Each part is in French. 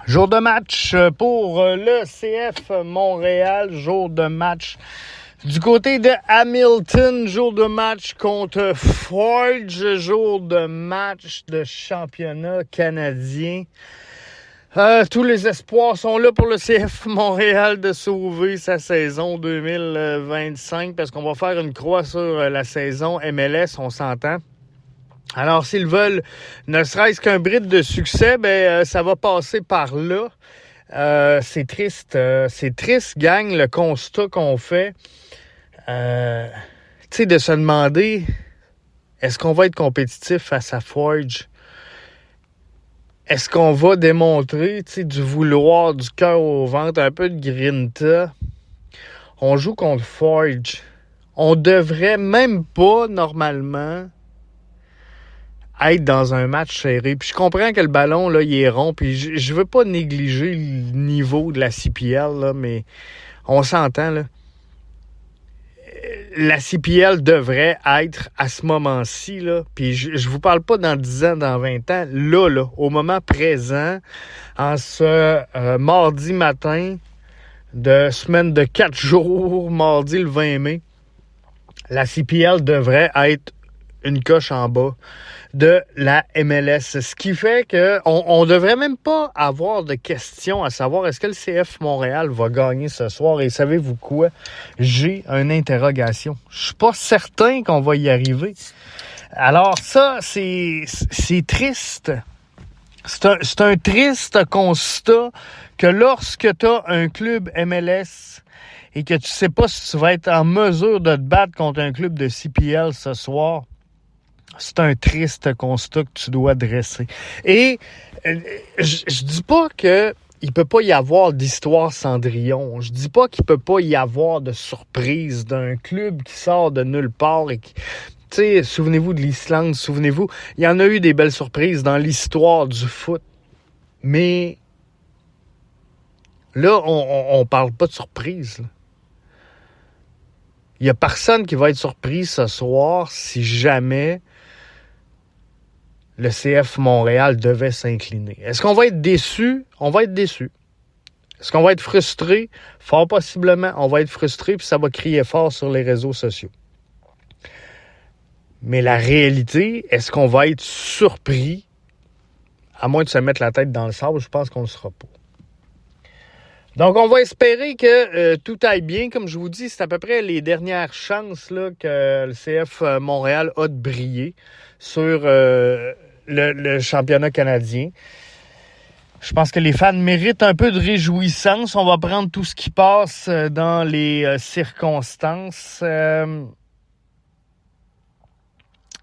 Jour de match pour le CF Montréal, jour de match du côté de Hamilton, jour de match contre Forge, jour de match de championnat canadien. Tous les espoirs sont là pour le CF Montréal de sauver sa saison 2025 parce qu'on va faire une croix sur la saison MLS, on s'entend. Alors, s'ils veulent ne serait-ce qu'un bride de succès, ça va passer par là. C'est triste, gang, le constat qu'on fait. De se demander, est-ce qu'on va être compétitif face à Forge? Est-ce qu'on va démontrer, du vouloir, du cœur au ventre, un peu de grinta? On joue contre Forge. On devrait même pas, normalement, être dans un match serré. Puis je comprends que le ballon, là, il est rond, puis je veux pas négliger le niveau de la CPL, là, mais on s'entend, là. La CPL devrait être, à ce moment-ci, là, puis je vous parle pas dans 10 ans, dans 20 ans, là, au moment présent, en ce mardi matin de semaine de 4 jours, mardi le 20 mai, la CPL devrait être une coche en bas de la MLS. Ce qui fait qu'on devrait même pas avoir de questions à savoir est-ce que le CF Montréal va gagner ce soir. Et savez-vous quoi? J'ai une interrogation. Je suis pas certain qu'on va y arriver. Alors ça, c'est triste. C'est un triste constat que lorsque tu as un club MLS et que tu sais pas si tu vas être en mesure de te battre contre un club de CPL ce soir, c'est un triste constat que tu dois dresser. Et je dis pas que il peut pas y avoir d'histoire Cendrillon. Je dis pas qu'il peut pas y avoir de surprise d'un club qui sort de nulle part et qui... Tu sais, souvenez-vous de l'Islande, souvenez-vous, il y en a eu des belles surprises dans l'histoire du foot. Mais là, on parle pas de surprise, là. Il n'y a personne qui va être surpris ce soir si jamais le CF Montréal devait s'incliner. Est-ce qu'on va être déçu? On va être déçu. Est-ce qu'on va être frustré? Fort possiblement, on va être frustré puis ça va crier fort sur les réseaux sociaux. Mais la réalité, est-ce qu'on va être surpris? À moins de se mettre la tête dans le sable, je pense qu'on ne le sera pas. Donc, on va espérer que tout aille bien. Comme je vous dis, c'est à peu près les dernières chances là, que le CF Montréal a de briller sur le championnat canadien. Je pense que les fans méritent un peu de réjouissance. On va prendre tout ce qui passe dans les circonstances.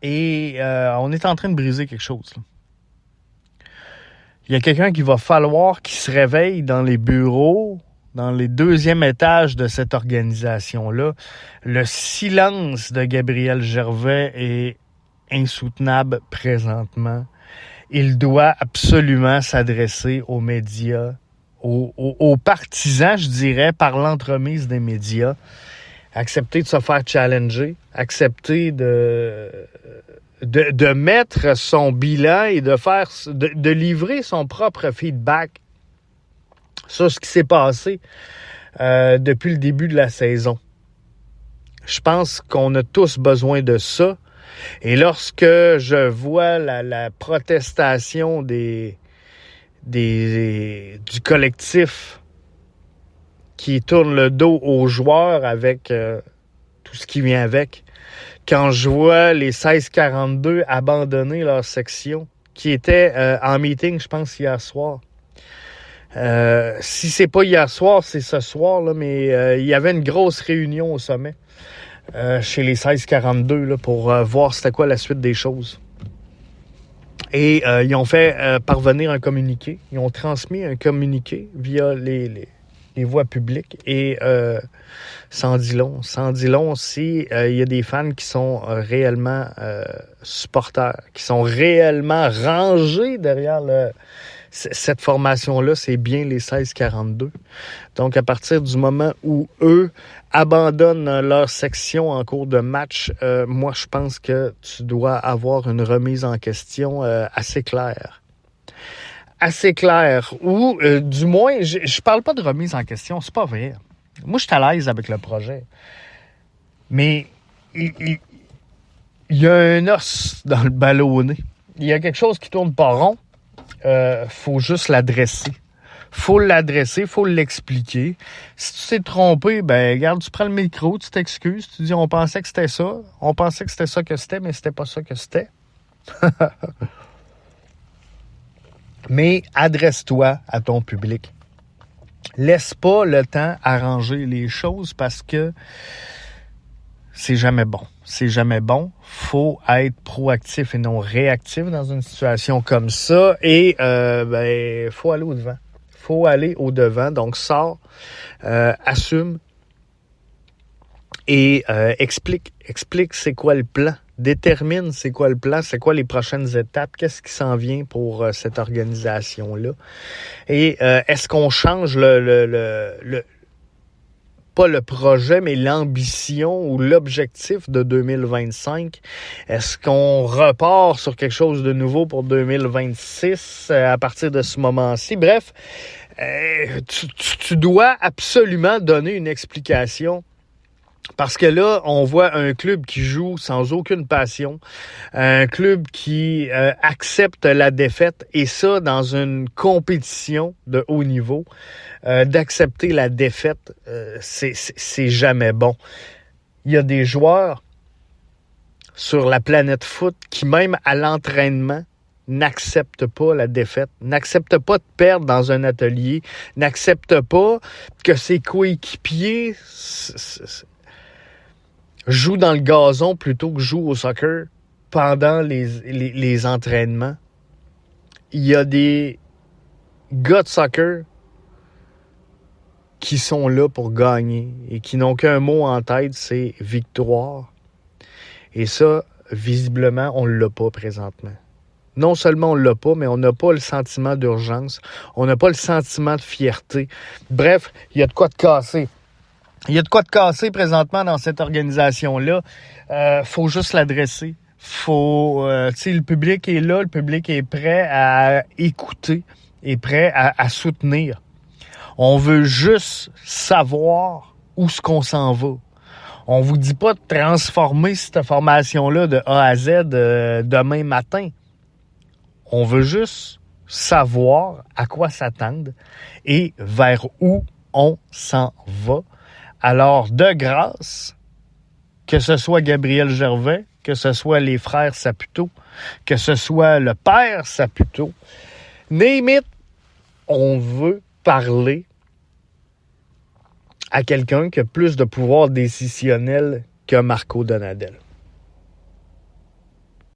Et on est en train de briser quelque chose, là. Il y a quelqu'un qui va falloir qu'il se réveille dans les bureaux, dans les deuxièmes étages de cette organisation-là. Le silence de Gabriel Gervais est insoutenable présentement. Il doit absolument s'adresser aux médias, aux partisans, je dirais, par l'entremise des médias. Accepter de se faire challenger, accepter de mettre son bilan et de livrer son propre feedback sur ce qui s'est passé depuis le début de la saison. Je pense qu'on a tous besoin de ça. Et lorsque je vois la protestation du collectif qui tourne le dos aux joueurs avec tout ce qui vient avec, quand je vois les 1642 abandonner leur section, qui était en meeting, je pense, hier soir. Si c'est pas hier soir, c'est ce soir, là, mais il y avait une grosse réunion au sommet chez les 1642 là, pour voir c'était quoi la suite des choses. Et ils ont fait parvenir un communiqué. Ils ont transmis un communiqué via les voies publiques et sans dit long. Sans dit long si il y a des fans qui sont réellement supporters, qui sont réellement rangés derrière cette formation-là, c'est bien les 1642. Donc, à partir du moment où eux abandonnent leur section en cours de match, moi, je pense que tu dois avoir une remise en question assez claire. assez clair. Ou, du moins, je parle pas de remise en question. C'est pas vrai. Moi, je suis à l'aise avec le projet. Mais il y a un os dans le ballonnet. Il y a quelque chose qui tourne pas rond. Faut juste l'adresser. Faut l'adresser, faut l'expliquer. Si tu t'es trompé, ben regarde, tu prends le micro, tu t'excuses, tu dis on pensait que c'était ça, que c'était, mais c'était pas ça que c'était. Mais adresse-toi à ton public. Laisse pas le temps arranger les choses parce que c'est jamais bon. C'est jamais bon. Faut être proactif et non réactif dans une situation comme ça. Et faut aller au-devant. Faut aller au-devant. Donc, sors, assume et explique c'est quoi le plan. Détermine c'est quoi le plan, c'est quoi les prochaines étapes, qu'est-ce qui s'en vient pour cette organisation-là. Et est-ce qu'on change pas le projet, mais l'ambition ou l'objectif de 2025. Est-ce qu'on repart sur quelque chose de nouveau pour 2026 à partir de ce moment-ci? Bref, tu dois absolument donner une explication. Parce que là, on voit un club qui joue sans aucune passion, un club qui accepte la défaite, et ça, dans une compétition de haut niveau, d'accepter la défaite, c'est jamais bon. Il y a des joueurs sur la planète foot qui, même à l'entraînement, n'acceptent pas la défaite, n'acceptent pas de perdre dans un atelier, n'acceptent pas que ses coéquipiers joue dans le gazon plutôt que joue au soccer pendant les entraînements. Il y a des gars de soccer qui sont là pour gagner et qui n'ont qu'un mot en tête, c'est victoire. Et ça, visiblement, on ne l'a pas présentement. Non seulement on ne l'a pas, mais on n'a pas le sentiment d'urgence, on n'a pas le sentiment de fierté. Bref, il y a de quoi de casser. Il y a de quoi de casser présentement dans cette organisation-là. Faut juste l'adresser. Le public est là, le public est prêt à écouter, est prêt à soutenir. On veut juste savoir où est-ce qu'on s'en va. On vous dit pas de transformer cette formation-là de A à Z demain matin. On veut juste savoir à quoi s'attendre et vers où on s'en va. Alors, de grâce, que ce soit Gabriel Gervais, que ce soit les frères Saputo, que ce soit le père Saputo, name it, on veut parler à quelqu'un qui a plus de pouvoir décisionnel que Marco Donadel.